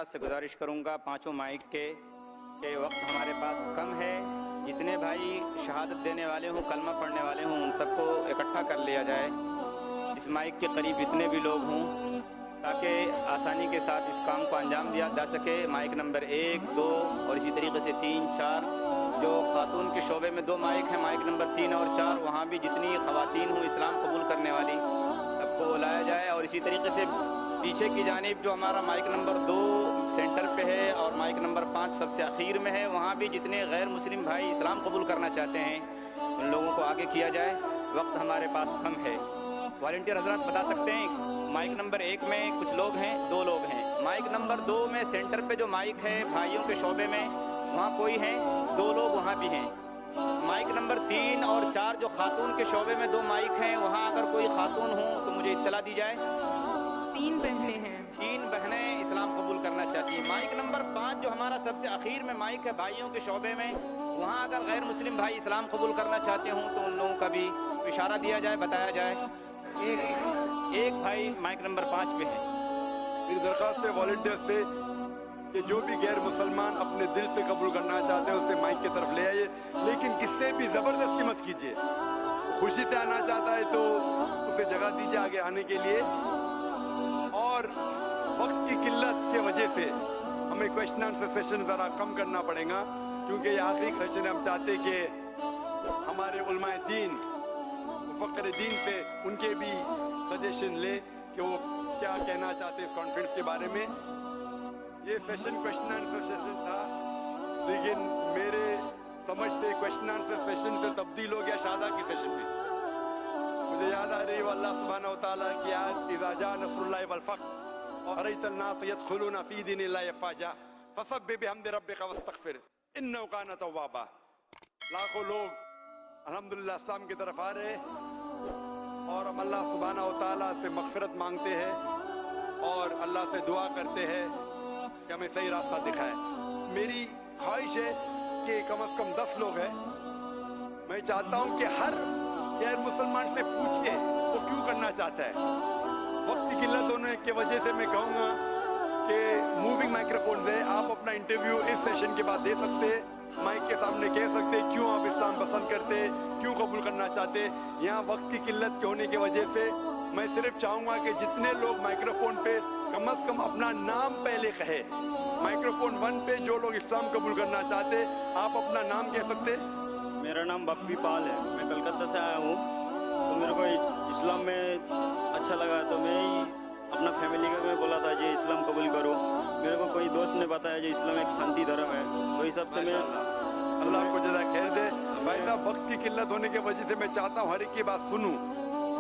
سے گزارش کروں گا پانچوں مائک کے وقت ہمارے پاس کم ہے، جتنے بھائی شہادت دینے والے ہوں، کلمہ پڑھنے والے ہوں، ان سب کو اکٹھا کر لیا جائے اس مائک کے قریب جتنے بھی لوگ ہوں، تاکہ آسانی کے ساتھ اس کام کو انجام دیا جا سکے۔ مائک نمبر 1، 2 اور اسی طریقے سے 3، 4 جو خاتون کے شعبے میں 2 مائک ہیں، مائک نمبر 3 اور 4 وہاں بھی جتنی خواتین ہوں اسلام قبول کرنے والی سب کو لایا جائے۔ اور اسی طریقے سے پیچھے کی جانب جو ہمارا مائک نمبر 2 سینٹر پہ ہے اور مائک نمبر 5 سب سے اخیر میں ہے، وہاں بھی جتنے غیر مسلم بھائی اسلام قبول کرنا چاہتے ہیں ان لوگوں کو آگے کیا جائے، وقت ہمارے پاس کم ہے۔ والنٹیئر حضرات بتا سکتے ہیں مائک نمبر 1 میں کچھ لوگ ہیں، 2 لوگ ہیں، مائک نمبر 2 میں سینٹر پہ جو مائک ہے بھائیوں کے شعبے میں وہاں کوئی ہے، 2 لوگ وہاں بھی ہیں۔ مائک نمبر 3 اور 4 جو خاتون کے شعبے میں 2 مائک ہیں، وہاں اگر کوئی خاتون ہو تو مجھے اطلاع دی جائے۔ 3 بہنیں ہیں، 3 بہنیں اسلام قبول کرنا چاہتی ہیں۔ مائک نمبر 5 جو ہمارا سب سے اخیر میں مائک ہے بھائیوں کے شعبے میں، وہاں اگر غیر مسلم بھائی اسلام قبول کرنا چاہتے ہوں تو ان لوگوں کا بھی اشارہ دیا جائے، بتایا جائے۔ ایک بھائی مائک نمبر 5 پہ ہے۔ میری درخواست ہے والنٹیئر سے کہ جو بھی غیر مسلمان اپنے دل سے قبول کرنا چاہتے ہیں اسے مائک کی طرف لے آئیے، لیکن کس سے بھی زبردستی مت کیجیے۔ خوشی سے آنا چاہتا ہے تو اسے جگہ دیجیے آگے آنے کے لیے۔ اور وقت کی قلت کی وجہ سے ہمیں کویشچن آنسر سیشن ذرا کم کرنا پڑے گا، کیونکہ یہ آخری سیشن ہے۔ ہم چاہتے کہ ہمارے علماء دین، مفکر دین سے ان کے بھی سجیشن لیں کہ وہ کیا کہنا چاہتے ہیں اس کانفرنس کے بارے میں۔ یہ سیشن کویشچن آنسر سیشن تھا، لیکن میرے سمجھ سے کویشچن آنسر سیشن سے تبدیل ہو گیا شہادہ کی سیشن میں۔ مجھے یاد آ رہی ہے اللہ سبحانہ وتعالیٰ کی آیت اذا جاء نصر اللہ والفتح ورأيت الناس يدخلون في دين الله افواجا فسبح بحمد ربك واستغفر انه كان توابا۔ لاکھوں لوگ الحمدللہ اسلام کی طرف آ رہے اور ہم اللہ سبحانہ وتعالیٰ سے مغفرت مانگتے ہیں اور اللہ سے دعا کرتے ہیں کہ ہمیں صحیح راستہ دکھائے۔ میری خواہش ہے کہ کم از کم 10 لوگ ہیں، میں چاہتا ہوں کہ ہر غیر مسلمان سے پوچھ کے وہ کیوں کرنا چاہتا ہے۔ وقت کی قلت ہونے کی وجہ سے میں کہوں گا کہ موونگ مائکروفونز ہے، آپ اپنا انٹرویو اس سیشن کے بعد دے سکتے، مائک کے سامنے کہہ سکتے کیوں آپ اسلام پسند کرتے، کیوں قبول کرنا چاہتے۔ یہاں وقت کی قلت کے ہونے کی وجہ سے میں صرف چاہوں گا کہ جتنے لوگ مائکروفون پہ کم از کم اپنا نام پہلے کہے۔ مائکروفون 1 پہ جو لوگ اسلام قبول کرنا چاہتے آپ اپنا نام کہہ سکتے۔ میرا نام بپی پال ہے، میں کلکتہ سے آیا ہوں، تو میرے کو اسلام میں اچھا لگا تو میں ہی اپنا فیملی کا میں بولا تھا کہ اسلام قبول کرو۔ میرے کو کوئی دوست نے بتایا کہ اسلام ایک شانتی دھرم ہے، تو اس حساب سے میں اللہ آپ کو جزا خیر دے۔ بھائی صاحب وقت کی قلت ہونے کی وجہ سے میں چاہتا ہوں ہر ایک کی بات سنوں،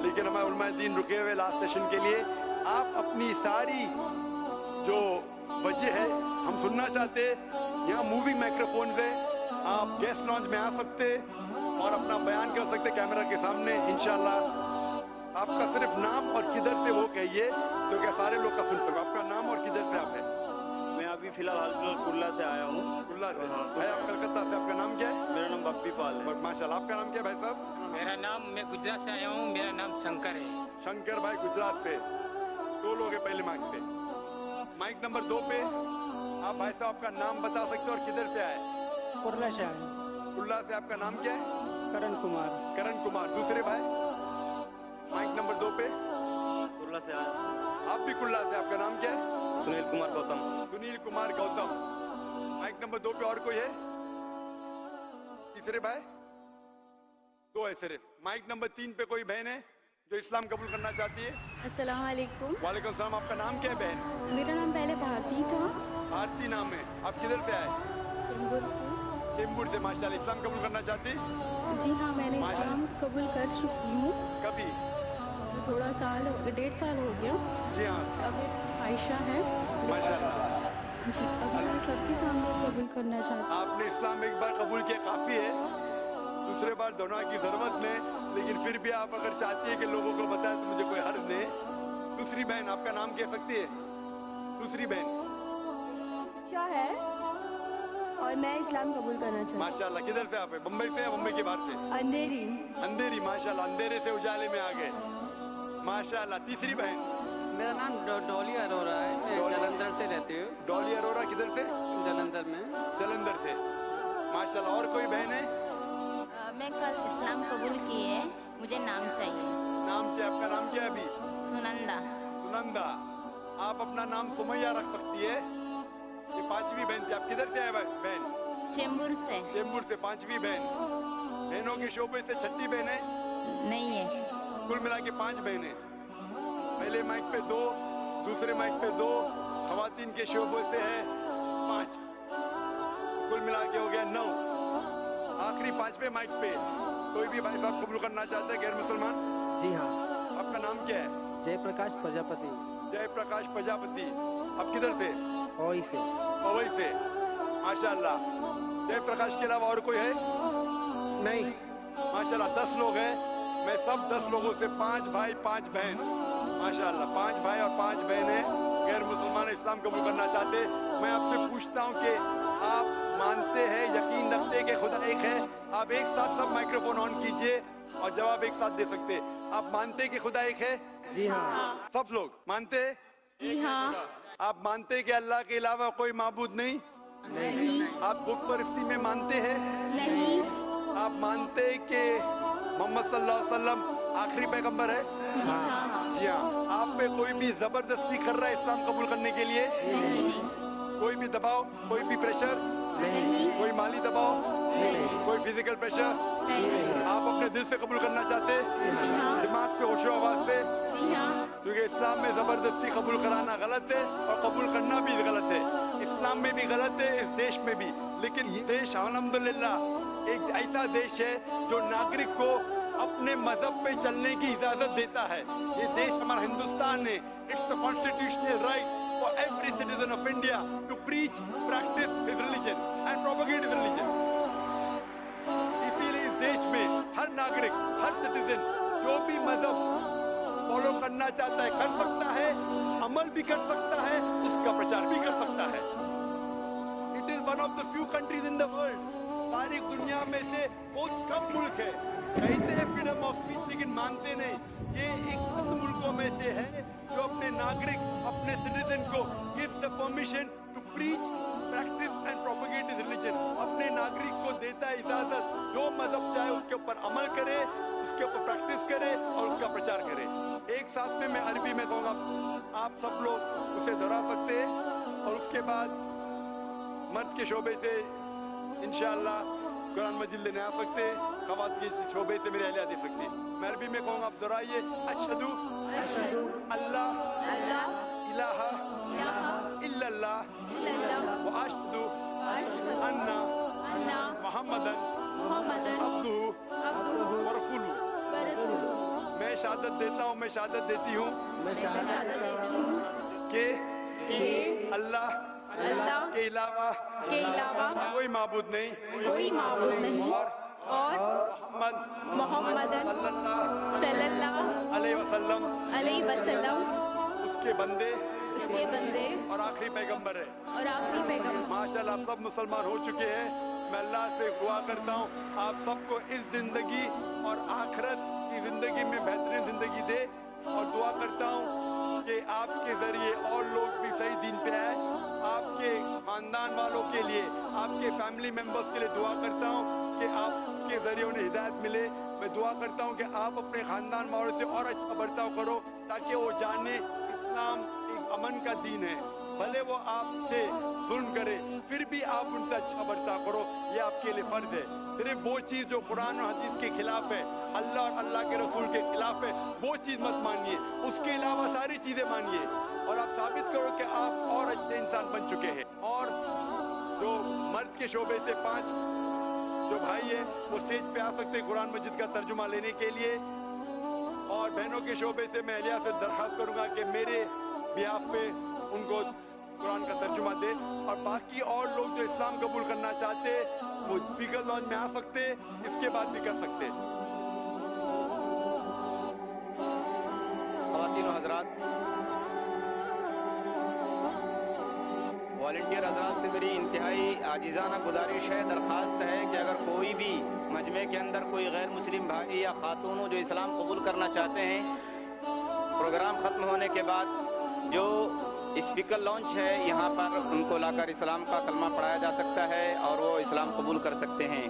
لیکن ہمارے علماء دین رکے ہوئے لاسٹ سیشن کے لیے۔ آپ اپنی ساری جو وجہ ہے ہم سننا چاہتے، یہاں موونگ مائکروفونز ہے، آپ گیسٹ لاؤنج میں آ سکتے اور اپنا بیان کر سکتے کیمرہ کے سامنے انشاءاللہ۔ آپ کا صرف نام اور کدھر سے وہ کہیے تو کیا سارے لوگ کا سن سکو۔ آپ کا نام اور کدھر سے آپ ہیں؟ میں ابھی فی الحال کرلا سے آیا ہوں۔ اللہ سے بھائی آپ کلکتہ سے، آپ کا نام کیا ہے؟ میرا نام بپی پال ہے۔ ماشاءاللہ آپ کا نام کیا ہے بھائی صاحب؟ میرا نام، میں گجرات سے آیا ہوں، میرا نام شنکر ہے۔ شنکر بھائی گجرات سے، 2 لوگ ہیں پہلے مائک پہ۔ مائک نمبر 2 پہ آپ بھائی صاحب آپ کا نام بتا سکتے اور کدھر سے آئے؟ کرلا سے آئے۔ کرلا سے، آپ کا نام کیا ہے؟ کرن کمار۔ کرن کمار۔ دوسرے بھائی مائک نمبر 2 پہ کرلا سے آیا۔ آپ بھی کرلا سے، آپ کا نام کیا ہے؟ سنیل کمار گوتم۔ سنیل کمار گوتم۔ مائک نمبر 2 پہ اور کوئی ہے؟ تیسرے بھائی 2 ہے صرف۔ مائک نمبر 3 پہ کوئی بہن ہے جو اسلام قبول کرنا چاہتی ہے؟ السلام علیکم، وعلیکم السلام۔ آپ کا نام کیا ہے بہن؟ میرا نام پہلے بھارتی تھا، بھارتی نام ہے۔ آپ کدھر سے آئے؟ چنبور سے۔ چیمبور سے۔ ماشاءاللہ اسلام قبول کرنا چاہتی؟ جی ہاں، میں نے اسلام قبول کر چکی ہوں، کبھی؟ تھوڑا سال 1.5 سال ہو گیا۔ جی ہاں اب عائشہ ہے ماشاءاللہ۔ جی، ابھی میں سب کے سامنے قبول کرنا چاہتی ہوں۔ آپ نے اسلام ایک بار قبول کیا کافی ہے، دوسرے بار دونوں کی ضرورت نہیں، لیکن پھر بھی آپ اگر چاہتی ہے کہ لوگوں کو بتائے تو مجھے کوئی حرج نہیں۔ دوسری بہن آپ کا نام کہہ سکتی ہے؟ دوسری بہن کیا ہے اور میں اسلام قبول کرنا چاہتی ماشاءاللہ۔ کدھر سے آپ ہیں؟ بمبئی سے یا بمبئی کے باہر سے؟ ہوں۔ اندھیری۔ اندھیری۔ ماشاءاللہ، اندھیرے سے اجالے میں آ گئے ماشاءاللہ۔ تیسری بہن؟ میرا نام ڈولی اروڑا ہے، میں ڈولی۔ جلندھر سے رہتی ہوں۔ ڈولی किधर से? जलंधर में। जलंधर से, माशाल्लाह। और कोई बहन है? मैं कल इस्लाम कबूल की है, मुझे नाम चाहिए। नाम चाहिए, आपका नाम क्या है अभी? सुनंदा। सुनंदा। आप अपना नाम सुमैया रख सकती है। ये पांचवी बहन थी। आप किधर से आए बहन? चेंबूर से। चेंबूर से, पांचवी बहन। बहनों के शोबे से छठी बहन है? नहीं है। कुल मिला के 5 बहनें। पहले माइक पे 2, दूसरे माइक पे 2, खवातीन के शोबे से है 5, कुल मिला के हो गया 9। आखिरी 5वें माइक पे कोई भी भाई साहब कबूल करना चाहते हैं गैर मुसलमान? जी हाँ। आपका नाम क्या है? जयप्रकाश प्रजापति। जयप्रकाश प्रजापति। आप किधर से? ओई से। पवई से, माशाल्लाह। जयप्रकाश के अलावा और कोई है? नहीं। माशाल्लाह 10 लोग हैं। मैं सब 10 लोगों से 5 भाई 5 बहन, माशाल्लाह 5 भाई और 5 बहनें गैर मुसलमान इस्लाम कबूल करना चाहते। मैं आपसे पूछता हूँ कि आप मानते हैं, यकीन रखते हैं कि खुदा एक है? आप एक साथ सब माइक्रोफोन ऑन कीजिए और जवाब एक साथ दे सकते हैं। आप मानते हैं कि खुदा एक है? जी हाँ। सब लोग मानते हैं? जी हाँ। आप मानते हैं कि अल्लाह के अलावा कोई माबूद नहीं? नहीं। आप बुत परस्ती में मानते हैं? नहीं। आप मानते हैं कि मोहम्मद सल्लल्लाहु अलैहि वसल्लम आखिरी पैगंबर है? जी हाँ। जी हाँ। आप पे कोई भी जबरदस्ती कर रहा है इस्लाम कबूल करने के लिए? नहीं। कोई भी दबाव, कोई भी प्रेशर? नहीं। कोई माली दबाव? नहीं। कोई फिजिकल प्रेशर? नहीं। आप अपने दिल से कबूल करना चाहते हैं? जी हाँ। दिमाग से, होशो आवाज से? जी हाँ। क्योंकि इस्लाम में जबरदस्ती कबूल कराना गलत है और कबूल करना भी गलत है। इस्लाम में भी गलत है, इस देश में भी। लेकिन ये देश अल्हम्दुलिल्लाह एक ऐसा देश है जो नागरिक को अपने मजहब पे चलने की इजाजत देता है। ये देश हमारा हिंदुस्तान है। It's the constitutional right for every citizen of India to preach, practice his religion and propagate his religion. इसीलिए इस देश में हर नागरिक, हर सिटीजन जो भी मजहब फॉलो करना चाहता है कर सकता है, अमल भी कर सकता है, उसका प्रचार भी कर सकता है। It is one of the few countries in the world. सारी दुनिया में से बहुत कम मुल्क है, कहते हैं फ्रीडम ऑफ स्पीच लेकिन मानते नहीं। ये एक उन मुल्कों में से है जो अपने नागरिक, अपने सिटीजन को give the permission to preach, practice and propagate his religion. अपने नागरिक को देता है इजाजत, जो मजहब चाहे उसके ऊपर अमल करे, उसके ऊपर प्रैक्टिस करे और उसका प्रचार करे। एक साथ में मैं अरबी में कहूँगा, आप सब लोग उसे दोहरा सकते हैं और उसके बाद मर्द के शोबे से इंशाअल्लाह कुरान मजीद लेने आ सकते हैं, खवात के शोबे से मेरी अहलिया दे सकती है। मैं अरबी में कहूँगा, आप दोहराइए। अशहदु अल्लाह इलाहा इल्लल्लाह व अशहदु अन्ना मुहम्मदन अब्दुहु व रसूलुहु। मैं शहादत देता हूँ, मैं शहादत देती हूँ कि अल्लाह के अलावा कोई माबूद नहीं, और मोहम्मदन सल्लल्लाहु अलैहि वसल्लम उसके बंदे और आखिरी पैगंबर है। पैगंबर। माशाल्लाह आप सब मुसलमान हो चुके हैं। मैं अल्लाह से दुआ करता हूँ आप सबको इस जिंदगी और आखिरत की जिंदगी में बेहतरीन जिंदगी दे, और दुआ करता हूँ कि आपके जरिए और लोग भी सही दीन पे आए। आपके खानदान वालों के लिए, आपके फैमिली मेंबर्स के लिए दुआ करता हूँ कि आपके जरिए उन्हें हिदायत मिले। मैं दुआ करता हूँ कि आप अपने खानदान वालों से और अच्छा बर्ताव करो ताकि वो जाने इस्लाम एक अमन का दीन है। भले वो आपसे जुल्म करे फिर भी आप उनसे अच्छा बर्ताव करो, ये आपके लिए फर्ज है। सिर्फ वो चीज जो कुरान और हदीस के खिलाफ है, अल्लाह और अल्लाह के रसूल के खिलाफ है, वो चीज मत मानिए। उसके अलावा सारी चीजें मानिए और आप साबित करो कि आप और अच्छे इंसान बन चुके हैं। और जो मर्द के शोबे से 5 जो भाई है वो स्टेज पे आ सकते हैं कुरान मजीद का तर्जुमा लेने के लिए। और बहनों के शोबे से मैं अहलिया से दरख्वास्त करूंगा कि मेरे बिहाफ पे उनको कुरान का तर्जुमा दे। और बाकी और लोग जो इस्लाम कबूल करना चाहते वो स्पीकर लॉन्ज में आ सकते, इसके बाद भी कर सकते। ख़वातीन और हज़रात, वॉलंटियर हज़रात से मेरी इंतहाई आजिज़ाना गुजारिश है, दरख्वास्त है कि अगर कोई भी मजमे के अंदर कोई गैर मुस्लिम भाई या खातून जो इस्लाम कबूल करना चाहते हैं, प्रोग्राम ख़त्म होने के बाद जो स्पीकर लॉन्च है, यहाँ पर उनको लाकर इस्लाम का कलमा पढ़ाया जा सकता है और वो इस्लाम कबूल कर सकते हैं।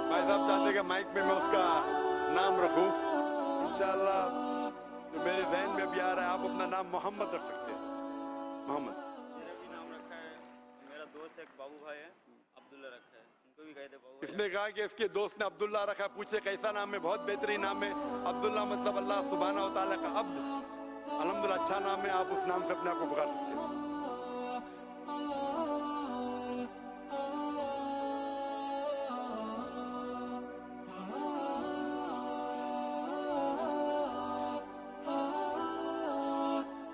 भाई साहब चाहते हैं कि माइक में मैं उसका नाम रखूं। इंशाअल्लाह जो मेरे ज़हन में भी आ रहा है, आप अपना नाम मोहम्मद रख सकते हैं। मोहम्मद मेरा भी नाम रखा है, मेरा दोस्त एक बाबू भाई है, अब्दुल्ला रखा है, उनको भी कहते बाबू। इसने कहा कि इसके दोस्त ने अब्दुल्ला रखा। पूछे कैसा नाम है? बहुत बेहतरीन नाम है। अब्दुल्ला मतलब अल्लाह सुब्हानहू व तआला का अब्द। अल्हम्दुलिल्लाह अच्छा नाम है, आप उस नाम से अपने आप को पुकार सकते हैं।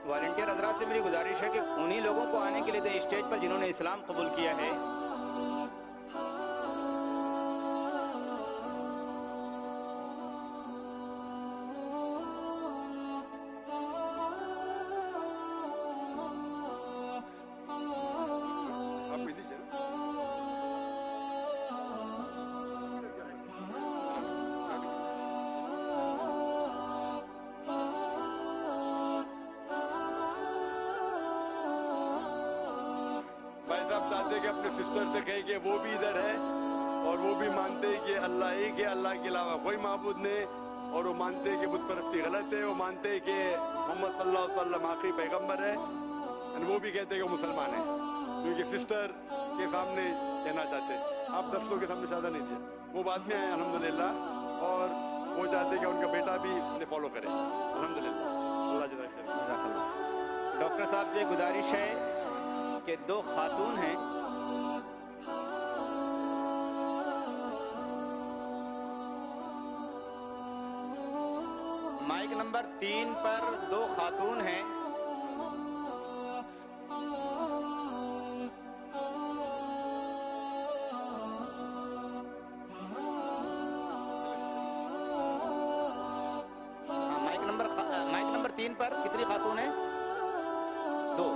वॉलंटियर हजरात से मेरी गुजारिश है कि उन्हीं लोगों को आने के लिए दें स्टेज पर जिन्होंने इस्लाम कबूल किया है। आप भी लीजिए ना। भाई साहब चाहते हैं कि अपने सिस्टर से कहें कि वो भी इधर है और वो भी मानते हैं कि अल्लाह एक है, अल्लाह के अलावा कोई माबूद नहीं, और वो मानते हैं कि बुत परस्ती गलत है। वो मानते हैं कि मोहम्मद सल्लल्लाहु अलैहि वसल्लम आखिरी पैगंबर है। और वो भी कहते हैं कि वो मुसलमान है, क्योंकि सिस्टर के सामने कहना चाहते हैं। आप 10 लोगों के सामने शादा नहीं दिया, वो बाद में आए अल्हम्दुलिल्लाह, और वो चाहते हैं कि उनका बेटा भी उन्हें फॉलो करे। अल्हम्दुलिल्लाह, अल्लाह जज़ाक खैर। डॉक्टर साहब से गुजारिश है कि 2 खातून हैं, माइक नंबर 3 पर 2 खातून हैं। हाँ, माइक नंबर 3 पर कितनी खातून हैं? 2।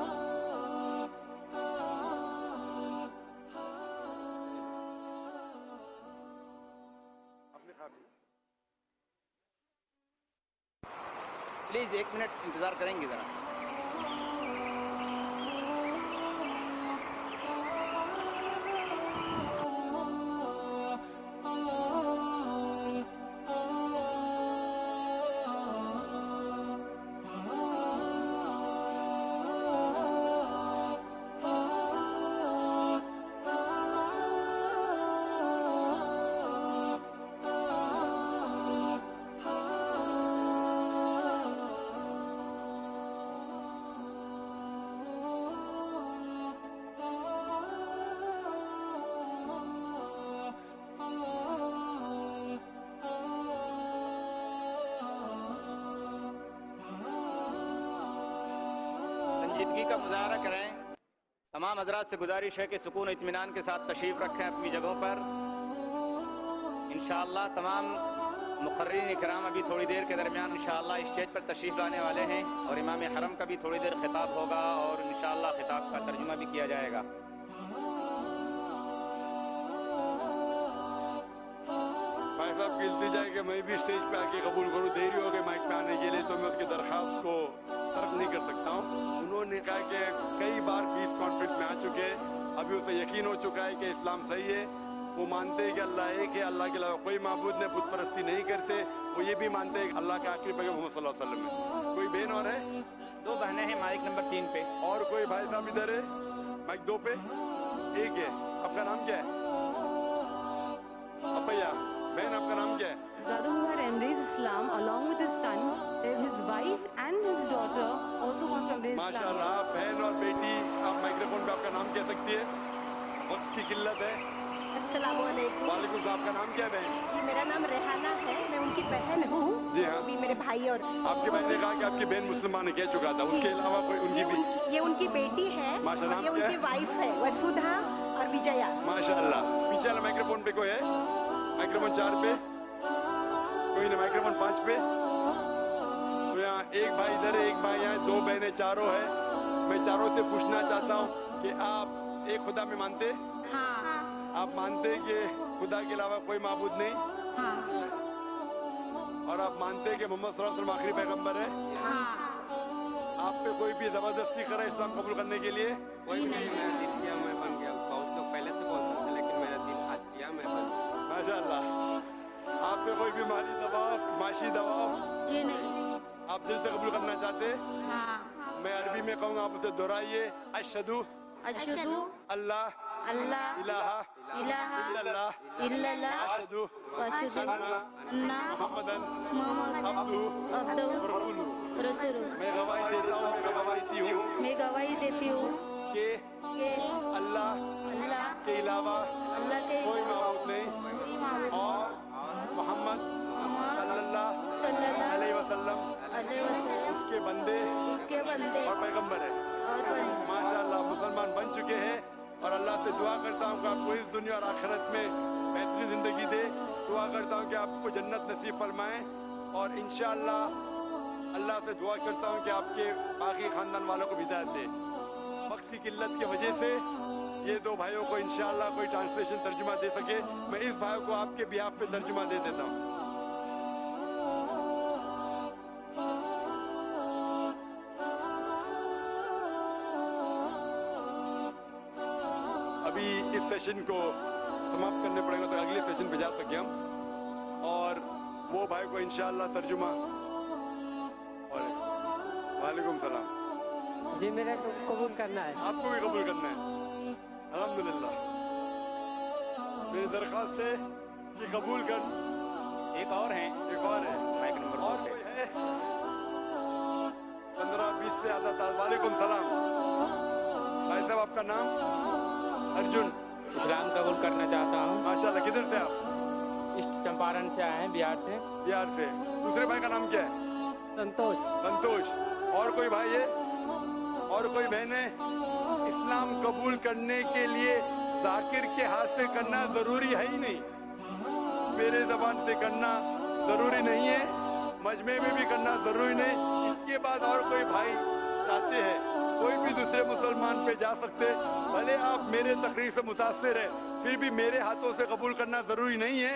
प्लीज 1 मिनट इंतजार करेंगे जरा। संजीदगी का मुजाहरा करें। तमाम हजरात से गुजारिश है कि सुकून इत्मीनान के साथ तशरीफ रखें अपनी जगहों पर। इंशाअल्लाह तमाम मुक़र्रिरीन इकराम अभी थोड़ी देर के दरमियान इंशाअल्लाह स्टेज पर तशरीफ लाने वाले हैं और इमाम हरम का भी थोड़ी देर खिताब होगा और इंशाअल्लाह खिताब का तर्जुमा भी किया जाएगा। भाई साहब की इल्तिजा है कि मैं भी स्टेज पे आके कबूल करूँ। देरी हो गई माइक पे आने के लिए, तो मैं उसकी दरख्वास्त को तर्क नहीं कर सकता हूँ। उन्होंने कहा कि कई बार पीस कॉन्फ्रेंस में आ चुके हैं, अभी उसे यकीन हो चुका है कि इस्लाम सही है। वो मानते हैं कि अल्लाह एक है, अल्लाह के अलावा कोई माबूद नहीं, बुत परस्ती नहीं करते। वो ये भी मानते हैं कि अल्लाह का आखिरी पैगंबर मोहम्मद सल्लल्लाहु अलैहि वसल्लम है। कोई बहन और है? 2 बहनें हैं माइक नंबर 3 पे। और कोई भाई साहब इधर है? माइक 2 पे एक है। आपका नाम क्या है? अपैया बहन, आपका नाम क्या है? Brother who had embraced Islam along with his son, his wife and his daughter also want to embrace Islam. माशाअल्लाह, बहन और बेटी, आप माइक्रोफोन पे आपका नाम कह सकती है। वक्त की किल्लत है। अस्सलामुअलैकुम। वालेकुम सलाम। आपका नाम क्या है बहन? जी मेरा नाम रेहाना है, मैं उनकी बहन हूँ। जी हाँ। अभी मेरे भाई और आपके भाई ने कहा कि आपकी बहन मुसलमान है, कह चुका था। उसके अलावा कोई उनकी भी? ये उनकी बेटी है माशाअल्लाह, और ये नाम क्या उनकी है? वाइफ है वसुधा और विजया। माशाअल्लाह। पीछे वाला माइक्रोफोन पे कोई है? माइक्रोफोन 4 पे कोई नहीं, माइक्रोफोन 5 पे। तो यहाँ एक भाई इधर है, एक भाई यहाँ, 2 बहनें, चारों है। मैं चारों से पूछना चाहता हूँ कि आप एक खुदा में मानते? हाँ आप मानते हैं कि खुदा के अलावा कोई माबूद नहीं? हाँ। और आप मानते हैं कि मोहम्मद सल्लल्लाहु अलैहि वसल्लम आखिरी पैगंबर है? आप पे कोई भी जबरदस्ती करे इस्लाम कबूल करने के लिए? जी नहीं। मेरा दिल किया मैं बन गया। बहुत लोग पहले से बोलते थे लेकिन मेरा दिल आज किया मैं बन गया। माशाअल्लाह। आप पे कोई बीमारी दबाव, माशी दबाव, जी नहीं। आप दिल से कबूल करना चाहते? हाँ। मैं अरबी में कहूँगा, आप उसे दोहराइए। अशहदु अशहदु अल्लाह अल्लाह इलाहा इलाहा इल्लल्लाह इल्लल्लाह अशहदु वअशहदु अन्ना मुहम्मदन मुहम्मदन अब्दुहु अब्दुहु व रसूलुहु। रसूलुहु। मैं गवाही देता हूँ, मैं गवाही देती हूँ मैं गवाही देती हूँ कि कि अल्लाह अल्लाह के अलावा अल्लाह के कोई माबूद नहीं कोई माबूद और मोहम्मद सल्लल्लाहु सल्लल्लाहु अलैहि वसल्लम अलैहि वसल्लम उसके बंदे उसके बंदे और पैगंबर है। और बंदे। माशाअल्लाह मुसलमान बन चुके हैं और अल्लाह से दुआ करता हूँ कि आपको इस दुनिया और आखिरत में बेहतरीन ज़िंदगी दे। दुआ करता हूँ कि आपको जन्नत नसीब फरमाएं और इंशाअल्लाह अल्लाह से दुआ करता हूँ कि आपके बाकी ख़ानदान वालों को हिदायत दे। वक्त की किल्लत की वजह से ये दो भाइयों को इंशाअल्लाह कोई ट्रांसलेशन तर्जुमा दे सके, मैं इस भाई को आपके बिहाफ पे तर्जुमा दे देता हूँ। अभी इस सेशन को समाप्त करने पड़ेगा तो अगले सेशन पे जा सके हम, और वो भाई को इंशाअल्लाह तर्जुमा। और वालेकुम सलाम। जी मेरा कबूल करना है। आपको भी कबूल करना है? अल्हम्दुलिल्लाह। मेरी दरख्वास्त है कि कबूल कर। एक और हैं, एक और है, माइक नंबर और 2 पे। कोई है? 15-20 से ज़्यादा था। वालेकुम सलाम। भाई साहब आपका नाम? अर्जुन। इस्लाम कबूल करना चाहता हूँ। माशाल्लाह। किधर से आप? ईस्ट चंपारण से आए हैं, बिहार से। बिहार से। दूसरे भाई का नाम क्या है? संतोष। संतोष। और कोई भाई है? और कोई बहन है? इस्लाम कबूल करने के लिए जाकिर के हाथ से करना जरूरी है ही नहीं, मेरे जबान से करना जरूरी नहीं है, मजमे में भी करना जरूरी नहीं। इसके बाद और कोई भाई चाहते हैं, कोई भी दूसरे मुसलमान पे जा सकते, भले आप मेरे तकरीर से मुतासिर है, फिर भी मेरे हाथों से कबूल करना जरूरी नहीं है।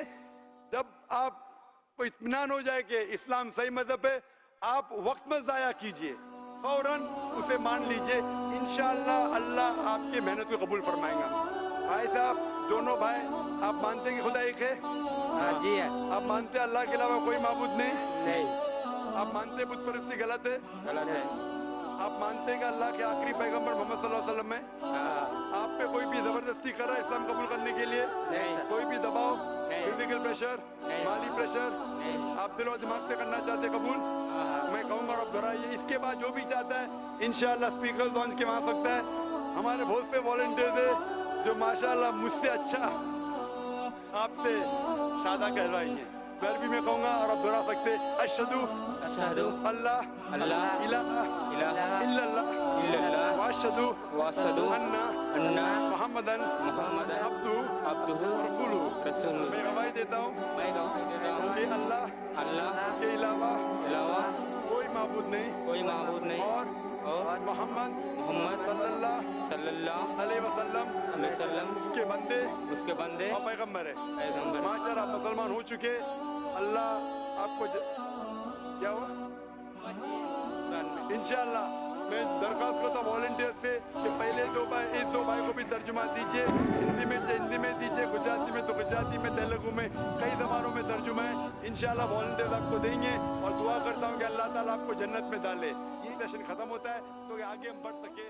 जब आपको इत्मीनान हो जाए कि इस्लाम सही मजहब है, आप वक्त मत जाया कीजिए, फौरन उसे मान लीजिए। इंशाअल्लाह अल्लाह आपके मेहनत को कबूल फरमाएगा। भाई साहब, दोनों भाई, आप मानते हैं कि खुदा एक है? हाँ जी है। आप मानते हैं अल्लाह के अलावा कोई माबूद नहीं? नहीं, आप मानते हैं बुत परस्ती गलत है? गलत है। आप मानते हैं कि अल्लाह के आखिरी पैगंबर मोहम्मद सल्लल्लाहु अलैहि वसल्लम है? हाँ, आप पे कोई भी जबरदस्ती कर रहा है इस्लाम कबूल करने के लिए? नहीं, कोई भी दबाव, नहीं। फिजिकल प्रेशर, नहीं। माली प्रेशर, नहीं। आप दिल और दिमाग से करना चाहते कबूल? हाँ, मैं कहूँगा और आप दोहराइए। इसके बाद जो भी चाहता है इंशाअल्लाह स्पीकर लॉन्च के वहाँ सकता है। हमारे बहुत से वॉलंटियर्स है जो माशाअल्लाह मुझसे अच्छा आपसे शादा कहलाएंगे। मैं अरबी में कहूँगा और आप दोहरा सकते। अशहदु अशहदु अल्लाह अल्लाह इलाहा इलाहा इल्लल्लाह इल्लल्लाह वाशहदु वअशहदु अन्ना अन्ना मुहम्मदन मुहम्मदन अब्दुहु अब्दुहु रसूलुहु। रसूलुहु। मैं गवाही देता हूँ मैं गवाही देता हूँ कि अल्लाह अल्लाह के अलावा अलावा कोई माबूद नहीं कोई माबूद नहीं और और मोहम्मद मोहम्मद सल्लल्लाहु सल्लल्लाहु अलैहि वसल्लम अलैहि वसल्लम उसके बंदे उसके बंदे और पैगंबर है। पैगंबर। माशाअल्लाह आप मुसलमान हो चुके। अल्लाह आपको क्या हुआ? इंशाअल्लाह मैं दरख्वास्त करता हूँ वॉलंटियर से कि पहले इस दो भाई को भी तर्जुमा दीजिए। हिंदी में हिंदी में दीजिए, गुजराती में तो गुजराती में, तेलुगु में, कई ज़बानों में तर्जुमा है। इंशाअल्लाह वॉलंटियर्स आपको देंगे और दुआ करता हूँ कि अल्लाह ताला आपको जन्नत में डाले। ये सेशन खत्म होता है तो कि आगे हम बढ़ सके।